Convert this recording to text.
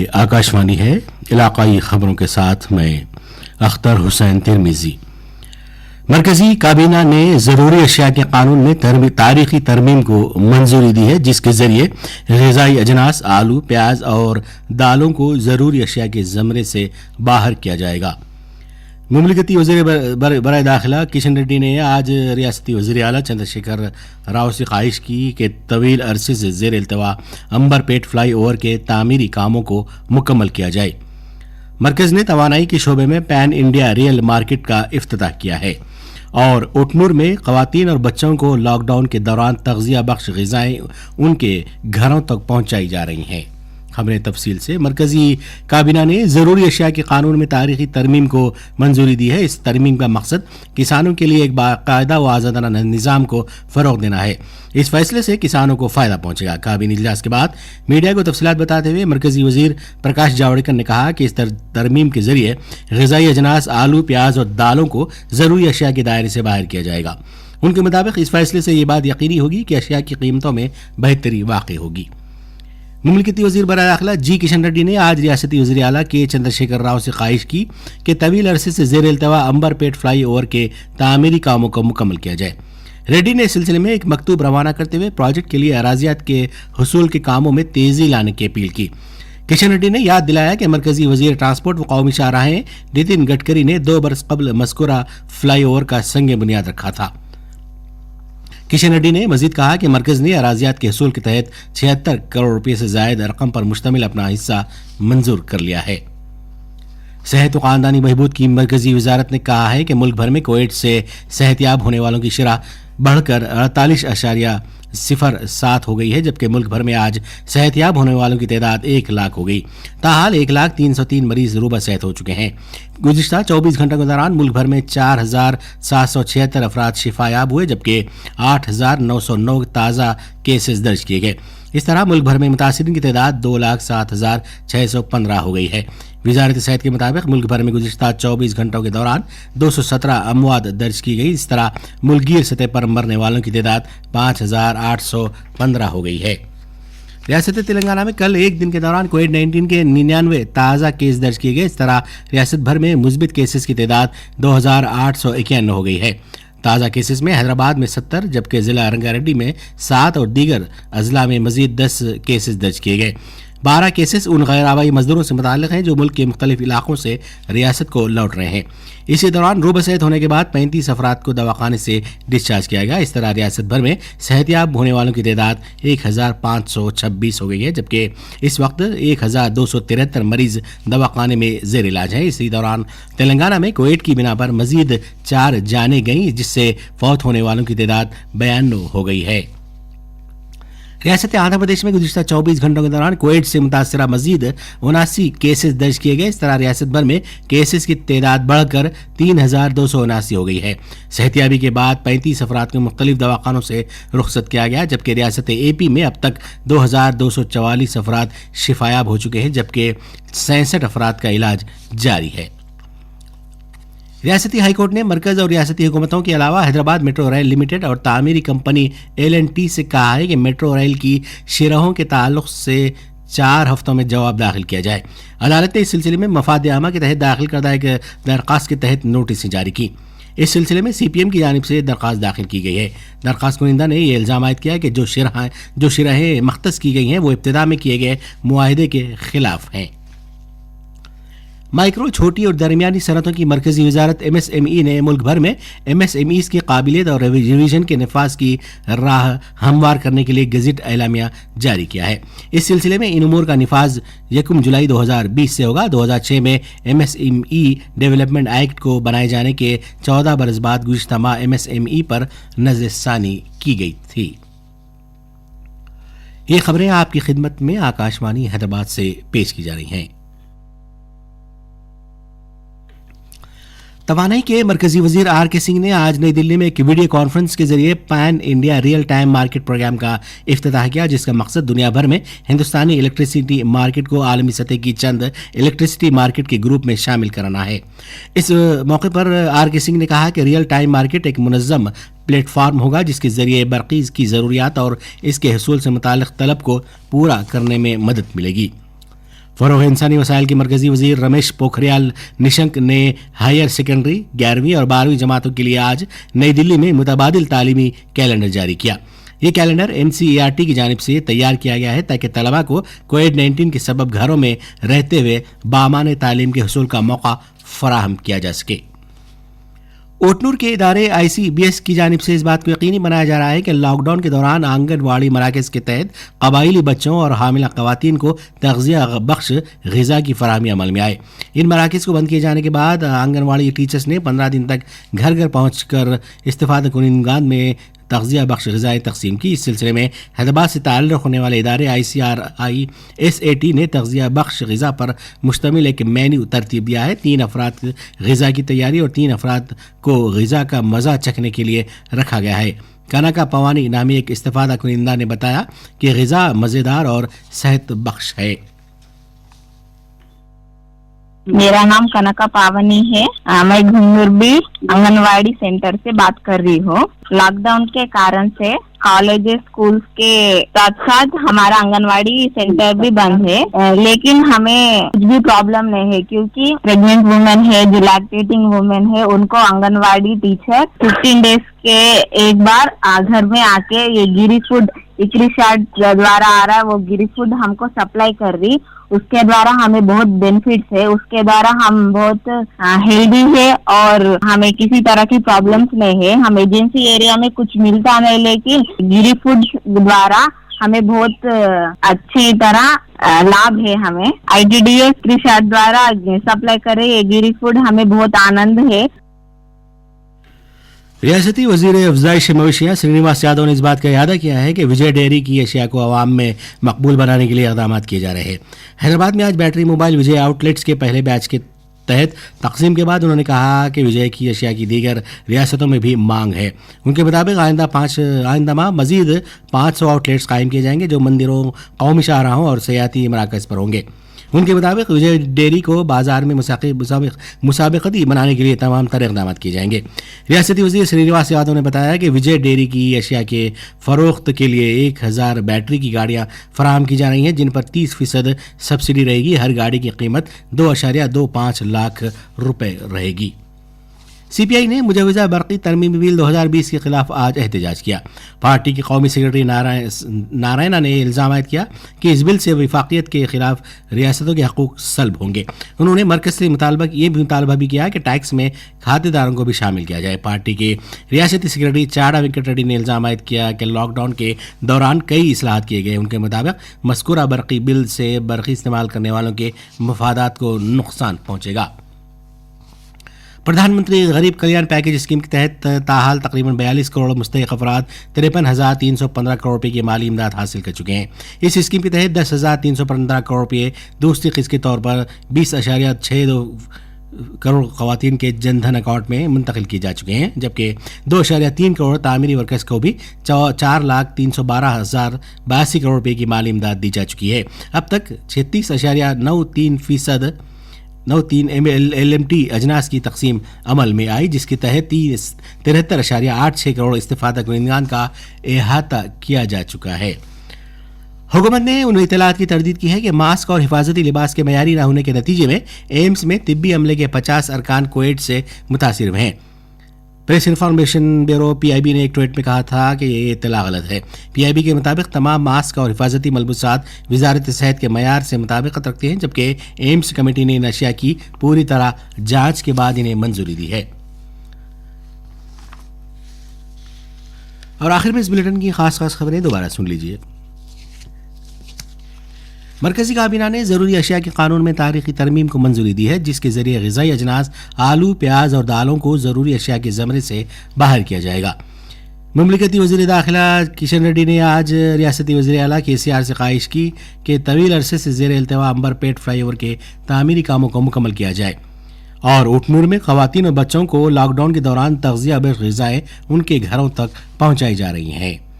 ये आकाशवाणी है। इलाकाई खबरों के साथ मैं अख्तर हुसैन तिरमिजी। मरकजी काबीना ने ज़रूरी अशिया के कानून में तारीखी तरमीम को मंजूरी दी है, जिसके ज़रिए ग़िज़ाई अजनास, आलू, प्याज और दालों को ज़रूरी अशिया के ज़मरे से बाहर किया जाएगा। मुमलिकती वज़ीर बराए दाखिला किशन रेड्डी ने आज रियासती वज़ीर आला चंद्रशेखर राव से ख्वाहिश की कि तवील अरसे से ज़ेर इल्तवा अंबरपेट फ्लाई ओवर के तामीरी कामों को मुकम्मल किया जाए। मरकज़ ने तवानाई के शोबे में पैन इंडिया रियल मार्केट का इफ्तिताह किया है और उटनूर में ख़वातीन और बच्चों को लॉकडाउन के दौरान तग़ज़िया बख्श ग़िज़ाएँ उनके घरों तक पहुँचाई जा रही हैं। खबरें तफसील से। मरकजी काबीना ने ज़रूरी अशिया के कानून में तारीखी तरमीम को मंजूरी दी है। इस तरमीम का मकसद किसानों के लिए एक बाकायदा व आज़ादाना निज़ाम को फ़रोग़ देना है। इस फैसले से किसानों को फ़ायदा पहुंचेगा। काबीनी इजलास के बाद मीडिया को तफसीलात बताते हुए मरकजी वज़ीर प्रकाश जावड़ेकर ने कहा कि इस तरमीम के ज़रिए ग़िज़ाई अजनास, आलू, प्याज और दालों को ज़रूरी अशिया के दायरे से बाहर किया जाएगा। उनके मुताबिक इस फैसले से ये बात यकीनी होगी कि अशिया की कीमतों में बेहतरी वाक़ई होगी। मुमलिकती वज़ीर बराए दाखिला जी किशन रेड्डी ने आज रियासती वज़ीर आला के चंद्रशेखर राव से ख्वाहिश की कि तवील अरसे से ज़ेर इल्तवा अंबरपेट फ्लाई ओवर के तामीरी कामों को मुकम्मल किया जाए। रेड्डी ने इस सिलसिले में एक मकतूब रवाना करते हुए प्रोजेक्ट के लिए अराजियात के हुसूल के कामों में तेज़ी लाने की अपील की। किशन रेड्डी ने याद दिलाया कि मरकजी वज़ीर ट्रांसपोर्ट व कौमी शाहराहें नितिन गडकरी ने 2 बरस कबल मज़कूरा फ्लाई ओवर का संग बुनियाद रखा था। किशन रेड्डी ने मजीद कहा कि मरकज़ ने अराजियात के हसूल के तहत 76 करोड़ रुपये से जायद रकम पर मुश्तमिल अपना हिस्सा मंजूर कर लिया है। सेहत व ख़ानदानी बहबूद की मरकजी वजारत ने कहा है कि मुल्क भर में कोविड से सेहतियाब होने वालों की शरह बढ़कर 48.07 हो गई है, जबकि मुल्क भर में आज सेहतियाब होने वालों की तादाद 1 लाख हो गई। ताहाल 1,03,003 मरीज रूबा सेहत हो चुके हैं। गुज़िश्ता 24 घंटों के दौरान मुल्क भर में 4,776 अफराद शिफायाब हुए, जबकि 8,909 ताज़ा केसेस दर्ज किए गए। इस तरह मुल्क भर में मुतासिरीन की तादाद 2,07,615 हो गई है। वजारत सेहत के मुताबिक मुल्क भर में गुज़िश्ता 24 घंटों के दौरान 217 अमवात दर्ज की गई। इस तरह मुल्कगीर सतह पर मरने वालों की तादाद 5,815 हो गई है। रियासत तेलंगाना में कल एक दिन के दौरान कोविड-19 के 99 ताज़ा केस दर्ज किए गए। इस तरह रियासत भर में मुस्बित केसेस की तादाद 2,851 हो गई है। ताज़ा केसेस में हैदराबाद में 70, जबकि ज़िला रंगारेड्डी में 7 और दीगर अजला में मजीद 10 केसेस दर्ज किए गए। 12 केसेस उन गैर आबाई मजदूरों से मुताल्लिक़ हैं जो मुल्क के मुख्तलिफ इलाकों से रियासत को लौट रहे हैं। इसी दौरान रूबा सेहत होने के बाद 35 अफराद को दवाखाने से डिस्चार्ज किया गया। इस तरह रियासत भर में सेहतियाब होने वालों की तादाद 1,526 हो गई है, जबकि इस वक्त 1,273 मरीज दवाखाने में जेर इलाज हैं। इसी दौरान तेलंगाना में कोविड की बिना पर मजीद 4 जानें गईं, जिससे फौत होने वालों की तादाद 92 हो गई है। रियासत आंध्र प्रदेश में गुज़िश्ता 24 घंटों के दौरान कोविड से मुतासरा मजीद 79 केसेस दर्ज किए गए। इस तरह रियासत भर में केसेस की तादाद बढ़कर 3,279 हो गई है। सेहतियाबी के बाद 35 अफराद को मुख्तलिफ दवाखानों से रुखसत किया गया, जबकि रियासत AP में अब तक 2,244 अफराद शिफायाब हो चुके हैं, जबकि 67 अफराद का इलाज जारी है। रियासती हाईकोर्ट ने मरकज़ और रियासती हुकूमतों के अलावा हैदराबाद मेट्रो रेल लिमिटेड और तामीरी कंपनी L&T से कहा है कि मेट्रो रेल की शरहों के ताल्लुक से 4 हफ्तों में जवाब दाखिल किया जाए। अदालत ने इस सिलसिले में मफाद आमा के तहत दाखिल करदा एक दरख्वास्त के तहत नोटिस जारी की। इस सिलसिले में CPM की जानिब से दरख्वास्त दाखिल की गई है। दरख्वास्त कुनिंदा ने यह इल्ज़ाम आयद किया है कि जो शरहें मख्तस की गई हैं वो इब्तिदा में किए गए मुआहदे के खिलाफ हैं। माइक्रो, छोटी और दरमियानी सनतों की मरकजी वजारत MSME ने मुल्क भर में MSMEs की काबिलियत और रिवीजन के नफाज की राह हमवार करने के लिए गज़ट एलामिया जारी किया है। इस सिलसिले में इन उमूर का नफाज 1 जुलाई 2020 से होगा। 2006 में MSME डेवलपमेंट एक्ट को बनाए जाने के 14 बरस बाद गुज़िश्ता माह MSME पर नज़रसानी की गई थी। ये खबरें आपकी खिदमत में आकाशवाणी हैदराबाद से पेश की जा रही हैं। तवानाई के मरकजी वजीर RK सिंह ने आज नई दिल्ली में एक वीडियो कॉन्फ्रेंस के जरिए pan India real time market programme का इफ्तिताह किया, जिसका मकसद दुनिया भर में हिंदुस्तानी इलेक्ट्रिसिटी मार्केट को आलमी सतह की चंद इलेक्ट्रिसिटी मार्केट के ग्रुप में शामिल कराना है। इस मौके पर RK सिंह ने कहा कि रियल टाइम मार्केट एक मुनज़्ज़म प्लेटफार्म होगा जिसके जरिए बरक़ी की ज़रूरियात और इसके हसूल से मुताल्लिक़ तलब को पूरा करने में मदद मिलेगी। फरोग़ इंसानी वसाइल के मरकज़ी वज़ीर रमेश पोखरियाल निशंक ने हायर सेकेंडरी 11वीं और 12वीं जमातों के लिए आज नई दिल्ली में मुतबादिल तालीमी कैलेंडर जारी किया। ये कैलेंडर NCERT की जानिब से तैयार किया गया है ताकि तलबा को कोविड-19 के सबब घरों में रहते हुए बामाने तालीम के हुसूल का मौका फराहम किया जा सके। ओटनूर के इदारे ICBS की जानिब से इस बात को यकीनी बनाया जा रहा है कि लॉकडाउन के दौरान आंगनवाड़ी मराकज़ के तहत कबाइली बच्चों और हामिला ख़वातीन को तग़ज़िया बख्श ग़िज़ा की फराहमी अमल में आए। इन मराकज़ को बंद किए जाने के बाद आंगनवाड़ी टीचर्स ने 15 दिन तक घर घर पहुँच कर इस्तिफ़ादा कुनिंदगान में तग़ज़िया बख्श ग़िज़ाएँ तक़सीम की। इस सिलसिले में हैदराबाद से ताल्लुक़ होने वाले इदारे ICRISAT ने तग़ज़िया बख्श ग़िज़ा पर मुश्तमिल एक मेन्यू तरतीब दिया है। 3 अफराद ग़िज़ा की तैयारी और 3 अफराद को ग़िज़ा का मज़ा चखने के लिए रखा गया है। कनका पवानी नामी एक इस्तिफ़ादा कुनिंदा ने बताया कि ग़िज़ा मज़ेदार और सेहत बख्श है। मेरा नाम कनका पावनी है। मैं घुंगुरबी आंगनवाड़ी सेंटर से बात कर रही हूँ। लॉकडाउन के कारण से कॉलेजेस स्कूल्स के साथ साथ हमारा आंगनवाड़ी सेंटर भी बंद है, लेकिन हमें कुछ भी प्रॉब्लम नहीं है क्योंकि प्रेग्नेंट वुमेन है, जो लैक्टेटिंग वुमेन है, उनको आंगनवाड़ी टीचर 15 डेज के एक बार घर में आके ये गिरी फूड इक्रिशाट द्वारा आ रहा है, वो गिरी फूड हमको सप्लाई कर रही। उसके द्वारा हमें बहुत बेनिफिट्स है, उसके द्वारा हम बहुत हेल्दी है और हमें किसी तरह की प्रॉब्लम्स नहीं है। हम एजेंसी एरिया में कुछ मिलता नहीं, लेकिन गिरी फूड द्वारा हमें बहुत अच्छी तरह लाभ है। हमें ITDS इक्रिशाट द्वारा सप्लाई करे ये गिरी फूड, हमें बहुत आनंद है। रियासती वज़ीर अफ़ज़ाइश मवेशियाँ श्रीनिवास यादव ने इस बात का इरादा किया है कि विजय डेयरी की अशिया को आवाम में मकबूल बनाने के लिए इक़दाम किए जा रहे हैं। हैदराबाद में आज बैटरी मोबाइल विजय आउटलेट्स के पहले बैच के तहत तक़सीम के बाद उन्होंने कहा कि विजय की अशिया की दीगर रियासतों में भी मांग है। उनके मुताबिक आइंदा माह मज़ीद 500 आउटलेट्स कायम किए जाएंगे जो मंदिरों, कौमी शाहराहों और सयाती मराकज़ पर होंगे। उनके मुताबिक विजय डेयरी को बाजार में मुसाबिकती बनाने के लिए तमाम तरह इक़दाम किए जाएंगे। रियासती वज़ीर श्रीनिवास यादव ने बताया कि विजय डेयरी की अशिया के फ़रोख्त के लिए 1000 बैटरी की गाड़ियाँ फराहम की जा रही हैं, जिन पर 30% सब्सिडी रहेगी। हर गाड़ी की कीमत 2.25 लाख रुपए रहेगी। CPI ने मुजवज़ा बरक़ी तरमीमी बिल 2020 के खिलाफ आज एहतजाज किया। पार्टी की कौमी सेक्रेटरी नारायणा ने इल्ज़ाम किया कि इस बिल से वफाक़ियत के खिलाफ रियासतों के हकूक़ सल्ब होंगे। उन्होंने मरकज़ से मुतालबा भी किया कि टैक्स में खातेदारों को भी शामिल किया जाए। पार्टी के रियासती सेक्रेटरी चाड़ा वेंकट रेड्डी ने इल्ज़ाम किया कि लॉकडाउन के दौरान कई इस्लाहात किए गए। उनके मुताबिक मज़कूरा बरक़ी बिल से बरक़ी इस्तेमाल करने वालों के मफादात को नुकसान पहुँचेगा। प्रधानमंत्री गरीब कल्याण पैकेज स्कीम के तहत ताहाल तकरीबन 42 करोड़ मुस्तहिक अफराद 53,315 करोड़ रुपये की माली इमदाद हासिल कर चुके हैं। इस स्कीम के तहत 10,315 करोड़ रुपये दूसरी किस्त के तौर पर 20.62 करोड़ ख़वातीन के जनधन अकाउंट में मुंतकिल किए जा चुके हैं, जबकि 2.3 करोड़ तामीरी वर्कर्स को भी 4,312,082 करोड़ रुपये की माली इमदाद दी जा चुकी है। अब तक 36.93% LMT अजनास की तकसीम अमल में आई, जिसके तहत 73.86 करोड़ इस्तिफ़ादा कुनिंदगान का अहाता किया जा चुका है। हुकूमत ने उन इत्तलात की तरदीद की है कि मास्क और हिफाजती लिबास के मयारी न होने के नतीजे में एम्स में तिब्बी अमले के 50 अरकान कोविड से मुतासिर हुए हैं। प्रेस इन्फॉर्मेशन ब्यूरो PIB ने एक ट्वीट में कहा था कि ये इत्तला गलत है। PIB के मुताबिक तमाम मास्क और हिफाजती मलबूसात वजारत सेहत के मयार से मुताबिकत रखते हैं, जबकि एम्स कमेटी ने इन अशिया की पूरी तरह जांच के बाद इन्हें मंजूरी दी है। और आखिर में इस बुलेटिन की खास खबरें दोबारा सुन लीजिए। मरकज़ी काबीना ने ज़रूरी अशिया के कानून में तारीखी तरमीम को मंजूरी दी है, जिसके ज़रिए ग़िज़ाई अजनास आलू, प्याज और दालों को ज़रूरी अशिया के ज़मरे से बाहर किया जाएगा। मुमलिकती वज़ीर दाखिला किशन रेड्डी ने आज रियासती वज़ीर आला KCR से ख्वाहिश की कि तवील अरसे से ज़ेर इल्तिवा अंबरपेट फ्लाईओवर के तामीरी कामों को मुकम्मल किया जाए और ओटनूर में ख़वातीन और बच्चों को लॉकडाउन के दौरान तग़ज़िया बख्श ग़िज़ाएँ उनके घरों तक पहुँचाई जा रही हैं।